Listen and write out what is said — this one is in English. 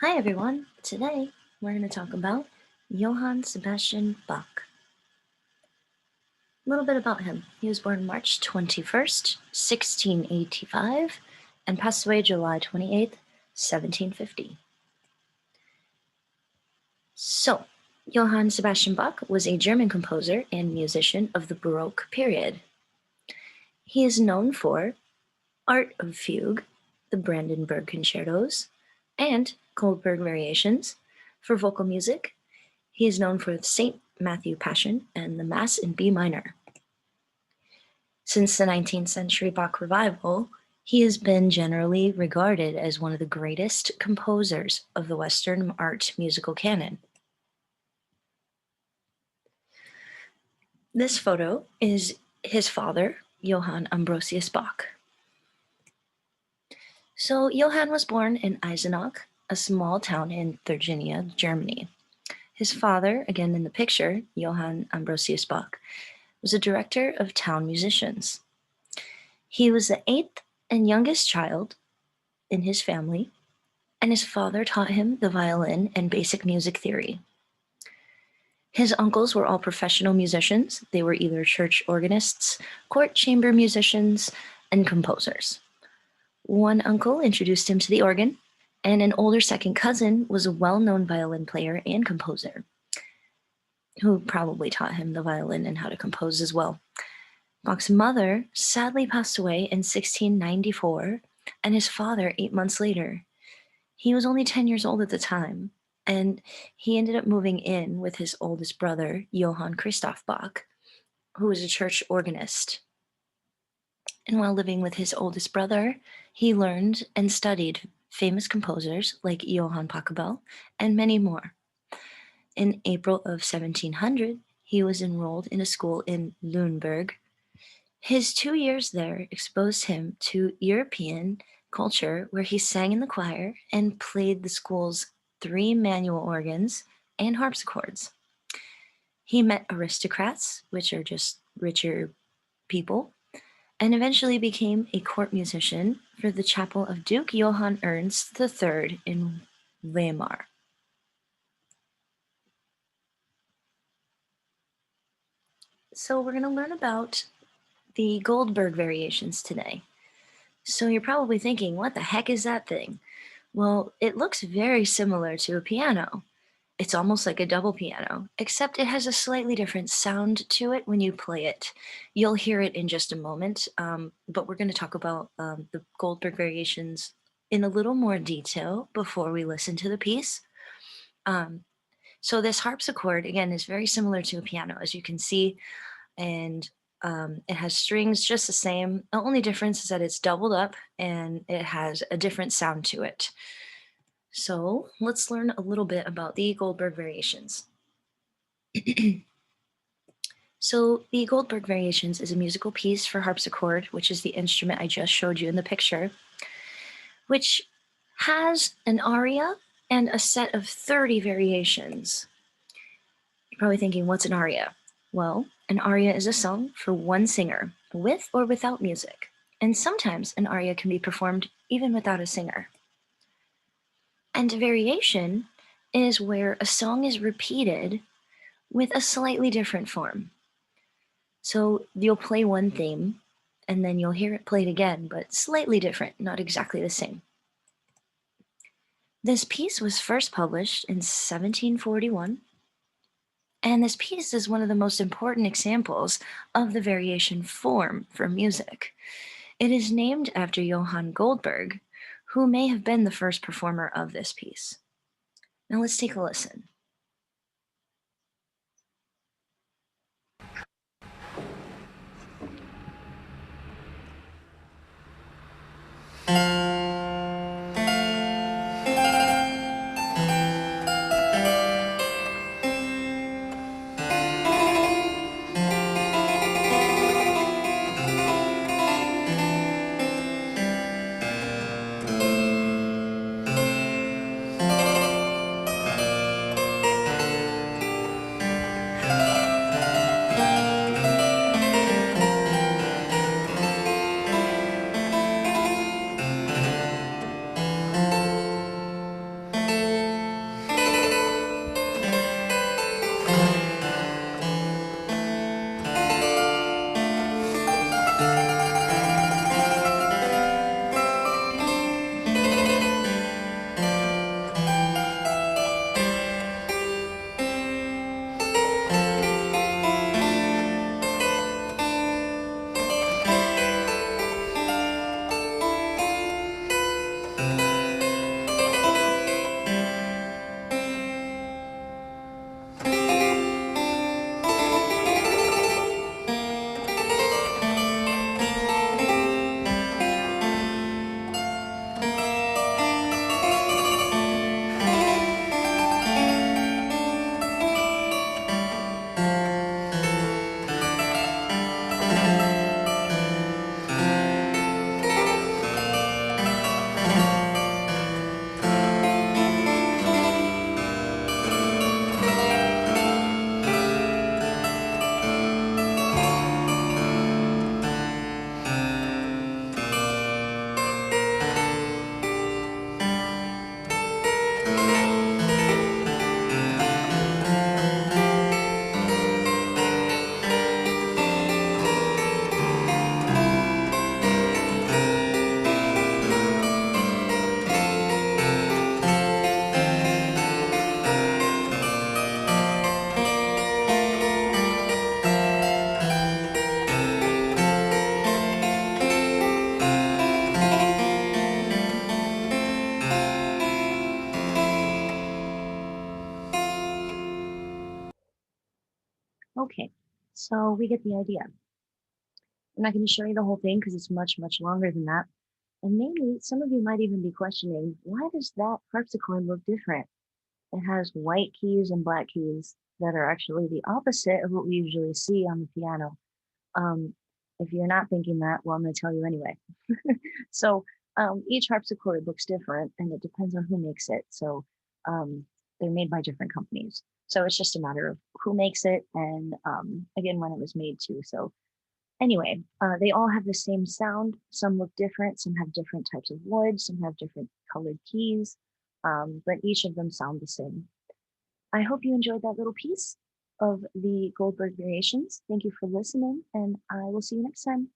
Hi everyone, today we're going to talk about Johann Sebastian Bach. A little bit about him. He was born March 21st, 1685 and passed away July 28th, 1750. So, Johann Sebastian Bach was a German composer and musician of the Baroque period. He is known for Art of Fugue, the Brandenburg Concertos, and Goldberg Variations for vocal music. He is known for the St. Matthew Passion and the Mass in B minor. Since the 19th century Bach revival, he has been generally regarded as one of the greatest composers of the Western art musical canon. This photo is his father, Johann Ambrosius Bach. So Johann was born in Eisenach, a small town in Thuringia, Germany. His father, again in the picture, Johann Ambrosius Bach, was a director of town musicians. He was the eighth and youngest child in his family, and his father taught him the violin and basic music theory. His uncles were all professional musicians. They were either church organists, court chamber musicians, and composers. One uncle introduced him to the organ, and an older second cousin was a well-known violin player and composer, who probably taught him the violin and how to compose as well. Bach's mother sadly passed away in 1694, and his father 8 months later. He was only 10 years old at the time, and he ended up moving in with his oldest brother, Johann Christoph Bach, who was a church organist. And while living with his oldest brother, he learned and studied famous composers like Johann Pachelbel and many more. In April of 1700, he was enrolled in a school in Lüneburg. His 2 years there exposed him to European culture, where he sang in the choir and played the school's 3 manual organs and harpsichords. He met aristocrats, which are just richer people, and eventually became a court musician for the chapel of Duke Johann Ernst III in Weimar. So we're going to learn about the Goldberg Variations today. So you're probably thinking, what the heck is that thing? Well, it looks very similar to a piano. It's almost like a double piano, except it has a slightly different sound to it when you play it. You'll hear it in just a moment, but we're going to talk about the Goldberg Variations in a little more detail before we listen to the piece. So this harpsichord, again, is very similar to a piano, as you can see, and it has strings just the same. The only difference is that it's doubled up and it has a different sound to it. So let's learn a little bit about the Goldberg Variations. So the Goldberg Variations is a musical piece for harpsichord, which is the instrument I just showed you in the picture, which has an aria and a set of 30 variations. You're probably thinking, what's an aria? Well, an aria is a song for one singer, with or without music, and sometimes an aria can be performed even without a singer. And a variation is where a song is repeated with a slightly different form. So you'll play one theme, and then you'll hear it played again, but slightly different, not exactly the same. This piece was first published in 1741, and this piece is one of the most important examples of the variation form for music. It is named after Johann Goldberg, who may have been the first performer of this piece. Now let's take a listen. So we get the idea. I'm not going to show you the whole thing because it's much, much longer than that. And maybe some of you might even be questioning, why does that harpsichord look different? It has white keys and black keys that are actually the opposite of what we usually see on the piano. Um, if you're not thinking that, well, I'm going to tell you anyway. So each harpsichord looks different and it depends on who makes it. So um, they're made by different companies. So it's just a matter of who makes it and again, when it was made too. So anyway, they all have the same sound. Some look different. Some have different types of wood. Some have different colored keys, but each of them sound the same. I hope you enjoyed that little piece of the Goldberg Variations. Thank you for listening, and I will see you next time.